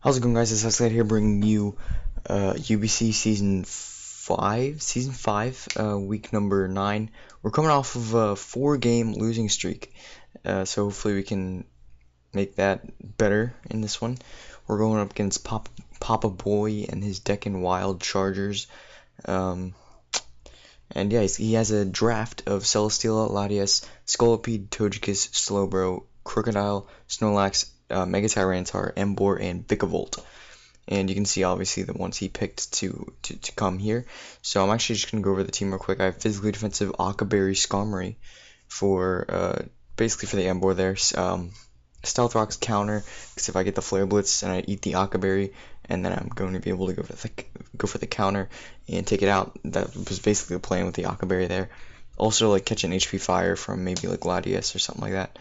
How's it going, guys? It's S5W9 here bringing you UBC Season 5, week number 9. We're coming off of a 4-game losing streak, so hopefully we can make that better in this one. We're going up against Papa Boy and his Deccan Wild Chargers. And yeah, he has a draft of Celesteela, Latias, Scolipede, Togekiss, Slowbro, Crocodile, Snorlax, Mega Tyranitar, Emboar, and Vikavolt. And you can see obviously the ones he picked to come here. So I'm actually just gonna go over the team real quick. I have physically defensive Akaberry Skarmory for basically for the Emboar there. Stealth Rock's counter, because if I get the Flare Blitz and I eat the Akaberry, and then I'm going to be able to go for the counter and take it out. That was basically the plan with the Akaberry there. Also, like catch an HP Fire from maybe like Latias or something like that.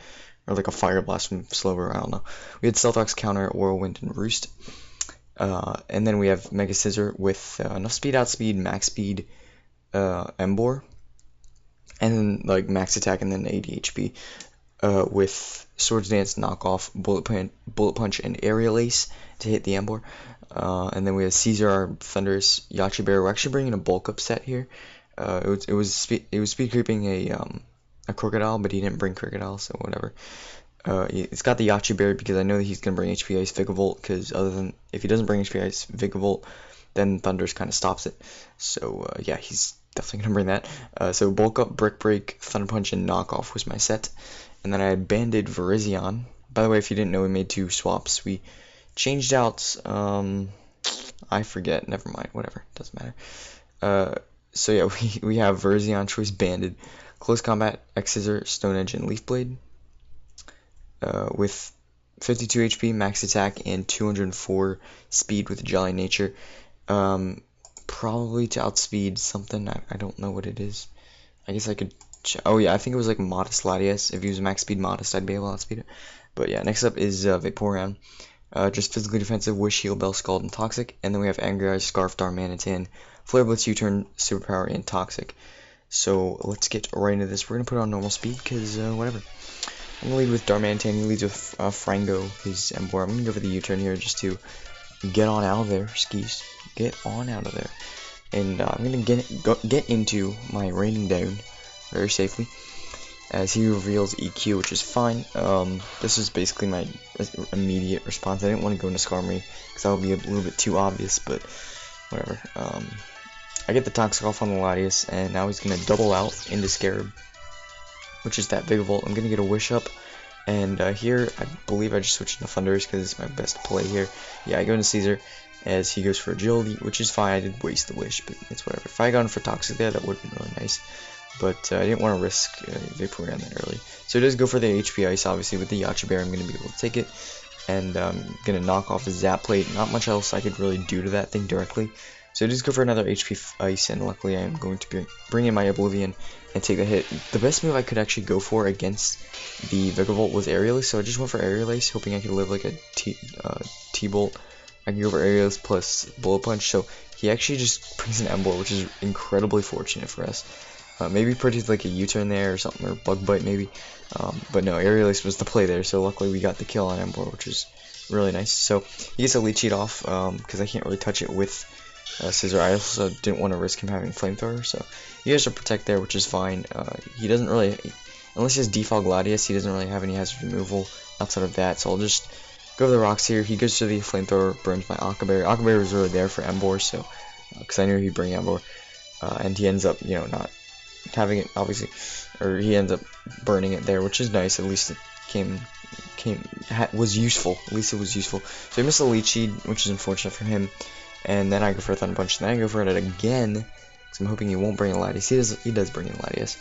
Or like a Fire Blast from Slowbro, I don't know. We had Stealth Rock's counter, Whirlwind, and Roost. And then we have Mega Scissor with enough speed, outspeed, max speed, Emboar. And then like max attack and then 80 HP. With Swords Dance, Knockoff, Bullet Punch, and Aerial Ace to hit the Emboar. And then we have Caesar, our Thunderous Yache Bear. We're actually bringing a bulk up set here. It was speed creeping a Crocodile, but he didn't bring Crocodile, so whatever. It's got the Yache Berry because I know that he's gonna bring HP Ice Vikavolt, because if he doesn't bring HP Ice Vikavolt, then Thunders kind of stops it. So yeah, he's definitely gonna bring that. So Bulk Up, Brick Break, Thunder Punch, and Knockoff was my set. And then I had Banded Virizion. By the way, if you didn't know, we made 2 swaps. We changed out I forget, never mind, whatever, doesn't matter. So yeah, we have Virizion, Choice Banded, Close Combat, X Scissor, Stone Edge, and Leaf Blade. With 52 HP, max attack, and 204 speed with Jolly Nature. Probably to outspeed something, I don't know what it is. I guess I could, oh yeah, I think it was like Modest Latias. If he was max speed Modest, I'd be able to outspeed it. But yeah, next up is Vaporeon. Just physically defensive, Wish, Heal, Bell, Scald, and Toxic. And then we have Angry Eyes, Scarf, Darmanitan, Flare Blitz, U-Turn, Superpower, and Toxic. So let's get right into this. We're going to put on normal speed, because whatever. I'm going to lead with Darmanitan. He leads with Frango, his Emboar. I'm going to go for the U-Turn here just to get on out of there, skis. Get on out of there. And I'm going to get into my raining down very safely as he reveals EQ, which is fine. This is basically my immediate response. I didn't want to go into Skarmory because that would be a little bit too obvious, but whatever. I get the Toxic off on the Latias, and now he's going to double out into Scarab, which is that Vikavolt. I'm going to get a Wish up, and here I believe I just switched into Thunders because it's my best play here. Yeah, I go into Caesar as he goes for Agility, which is fine. I did waste the Wish, but it's whatever. If I had gone for Toxic there, that would have been really nice. But I didn't want to risk Vaporeon that early. So it does go for the HP Ice, obviously. With the Yache Bear, I'm going to be able to take it. And I'm going to knock off the Zap Plate. Not much else I could really do to that thing directly. So just go for another HP Ice, and luckily I am going to bring in my Oblivion and take the hit. The best move I could actually go for against the Vikavolt was Aerial Ace, so I just went for Aerial Ace, hoping I could live like a T-Bolt. I can go for Aerial Ace plus Bullet Punch, so he actually just brings an Emboar, which is incredibly fortunate for us. Maybe predicted like a U-turn there or something, or Bug Bite maybe. But no, Aerial Ace was the play there, so luckily we got the kill on Emboar, which is really nice. So he gets a Leech Seed off, because I can't really touch it with Scissor. I also didn't want to risk him having Flamethrower, so he has to protect there, which is fine. He doesn't really, unless he has Defog Latias, he doesn't really have any hazard removal outside of that, so I'll just go to the rocks here. He goes to the Flamethrower, burns my Akaberry. Akaberry was really there for Emboar, so, because I knew he'd bring Emboar, and he ends up, not having it, obviously, or he ends up burning it there, which is nice. At least it was useful. At least it was useful. So he missed a Leech Seed, which is unfortunate for him. And then I go for a Thunder Punch, and then I go for it again, because I'm hoping he won't bring a Latias. He does bring in Latias.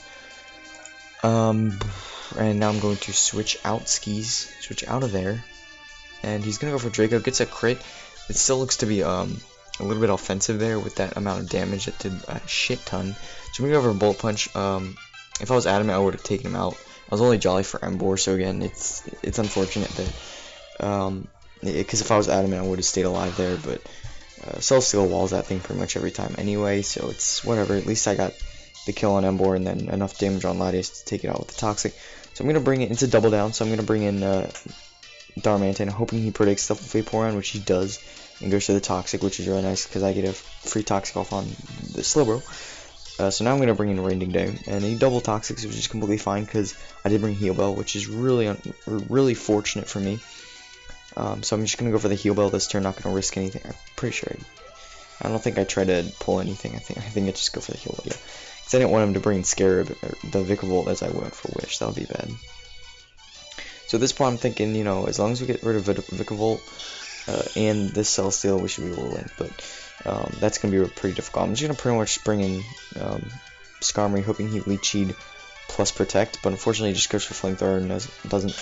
And now I'm going to switch out Skis, switch out of there, and he's going to go for Draco, gets a crit. It still looks to be a little bit offensive there with that amount of damage. That did a shit ton. So I'm going to go for a Bullet Punch. If I was adamant, I would have taken him out. I was only Jolly for Emboar, so again, it's unfortunate that, because if I was adamant, I would have stayed alive there, but Celesteela walls that thing pretty much every time anyway, so it's whatever. At least I got the kill on Emboar and then enough damage on Latias to take it out with the Toxic. So I'm going to bring it into Double Down, so I'm going to bring in Darmanitan, hoping he predicts stuff with Vaporeon, which he does, and goes to the Toxic, which is really nice because I get a free Toxic off on the Slowbro. So now I'm going to bring in Rain Down, and he double Toxics, which is completely fine because I did bring Heal Bell, which is really fortunate for me. So I'm just going to go for the Heal Bell this turn, not going to risk anything. I'm pretty sure I don't think I tried to pull anything. I think I just go for the Heal Bell, yeah. Because I didn't want him to bring Scarab or the Vikavolt as I went for Wish. That would be bad. So at this point I'm thinking, you know, as long as we get rid of Vikavolt and this Celesteal, we should be able to win. But that's going to be pretty difficult. I'm just going to pretty much bring in Skarmory, hoping he Leech-Seed plus Protect, but unfortunately he just goes for Flamethrower and doesn't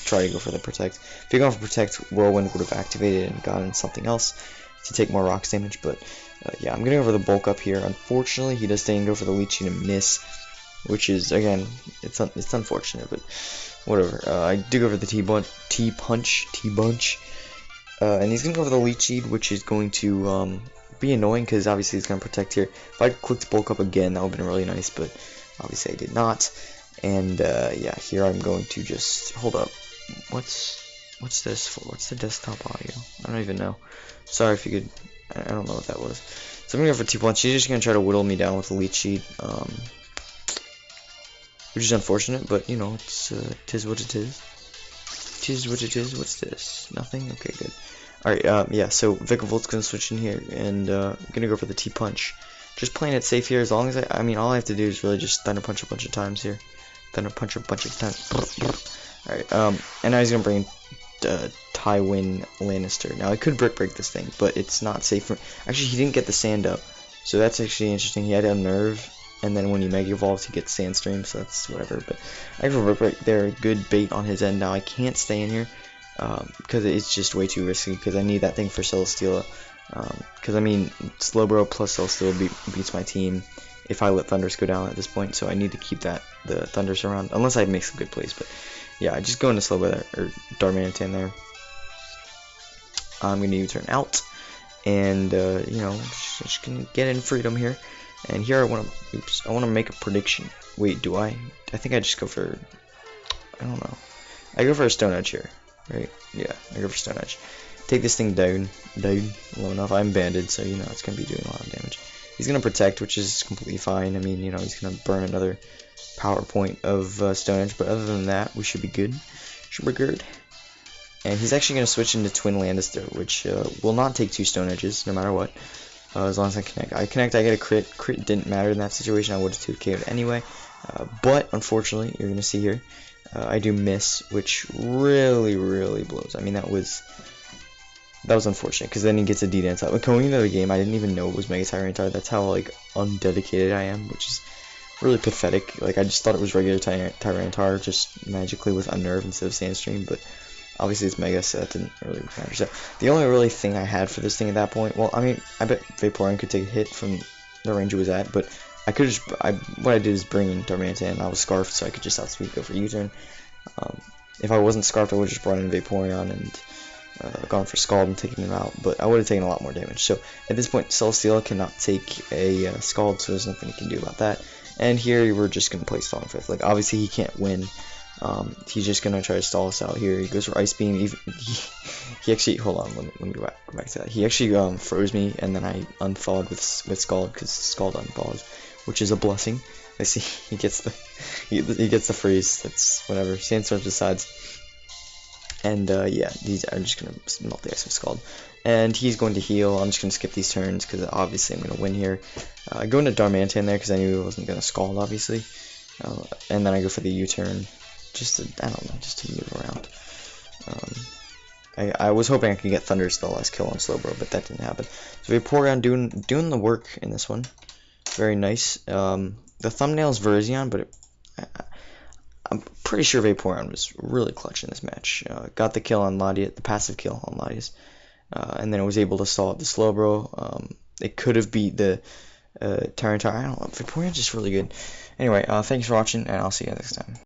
try to go for the Protect. If he had gone for Protect, Whirlwind would have activated and gotten something else to take more Rocks damage, but yeah, I'm going to go for the Bulk Up here. Unfortunately, he does stay and go for the Leech-Seed and miss, which is, again, it's unfortunate, but whatever. I do go for the T-Punch, and he's going to go for the Leech-Seed, which is going to be annoying because obviously he's going to Protect here. If I clicked Bulk Up again, that would have been really nice, but obviously I did not. And yeah, here I'm going to just hold up. What's this for? What's the desktop audio? I don't even know. Sorry if you could. I don't know what that was. So I'm gonna go for T-Punch. She's just gonna try to whittle me down with a Leech-Seed, which is unfortunate, but you know, tis what it is. Tis what it is. What's this? Nothing. Okay, good. Alright, yeah, so Vikavolt's gonna switch in here, and I'm gonna go for the T-Punch. Just playing it safe here, as long as I mean, all I have to do is really just Thunder Punch a bunch of times here. Thunder Punch a bunch of times. Alright, and now he's gonna bring Tywin Lannister. Now, I could Brick Break this thing, but it's not safe for... Actually, he didn't get the Sand up, so that's actually interesting. He had a Nerve, and then when he Mega Evolves, he gets Sandstream, so that's whatever, but I go for Brick Break there. Good bait on his end. Now, I can't stay in here, because it's just way too risky, because I need that thing for Celesteela. Because, I mean, Slowbro plus Celesteela beats my team if I let Thundurus go down at this point, so I need to keep the Thundurus around, unless I make some good plays, but yeah, I just go into Slowbro there, or Darmanitan there. I'm going to U-turn out, and, you know, just going to get in freedom here, and here I want to make a prediction. Wait, do I? I think I just go for, I don't know, I go for a Stone Edge here, right? Yeah, I go for Stone Edge. Take this thing down low enough. I'm banded, so you know it's gonna be doing a lot of damage. He's gonna Protect, which is completely fine. I mean, you know, he's gonna burn another power point of Stone Edge, but other than that, we should be good. Should be good. And he's actually gonna switch into Twin Lannister, which will not take 2 Stone Edges, no matter what. As long as I connect. I get a crit. Crit didn't matter in that situation. I would have 2K'd anyway. But unfortunately, you're gonna see here, I do miss, which really blows. I mean, that was unfortunate, because then he gets a D-Dance out. Like, going into the game, I didn't even know it was Mega Tyranitar. That's how, like, undedicated I am, which is really pathetic. Like, I just thought it was regular Tyranitar, just magically with Unnerve instead of Sandstream, but obviously it's Mega, so that didn't really matter. So, the only really thing I had for this thing at that point, well, I mean, I bet Vaporeon could take a hit from the range it was at, but I could just, what I did is bring in Darmanitan, and I was Scarfed, so I could just outspeed go for U-turn. If I wasn't Scarfed, I would have just brought in Vaporeon and gone for Scald and taken him out, but I would have taken a lot more damage. So at this point, Celesteela cannot take a Scald, so there's nothing he can do about that. And here we're just going to play Stall 5th. Like, obviously he can't win. He's just going to try to stall us out here. He goes for Ice Beam. He actually, hold on, let me go back to that. He actually froze me, and then I unthawed with Scald, because Scald unthaws, which is a blessing. I see he gets the freeze. That's whatever. Sandstorm decides. And yeah, these are just gonna melt the ice with Scald, and he's going to heal. I'm just gonna skip these turns because obviously I'm gonna win here. I go into Darmanitan there because I knew he wasn't gonna Scald, obviously, and then I go for the U-turn, just to, I don't know, just to move around. I was hoping I could get Thundurus the last kill on Slowbro, but that didn't happen. So Vaporeon doing the work in this one, very nice. The thumbnail's Verzion, but I'm pretty sure Vaporeon was really clutch in this match. Got the kill on Latias, the passive kill on Latias, and then it was able to stall up the Slowbro. It could have beat the Tyranitar. I don't know. Vaporeon's just really good. Anyway, thanks for watching, and I'll see you next time.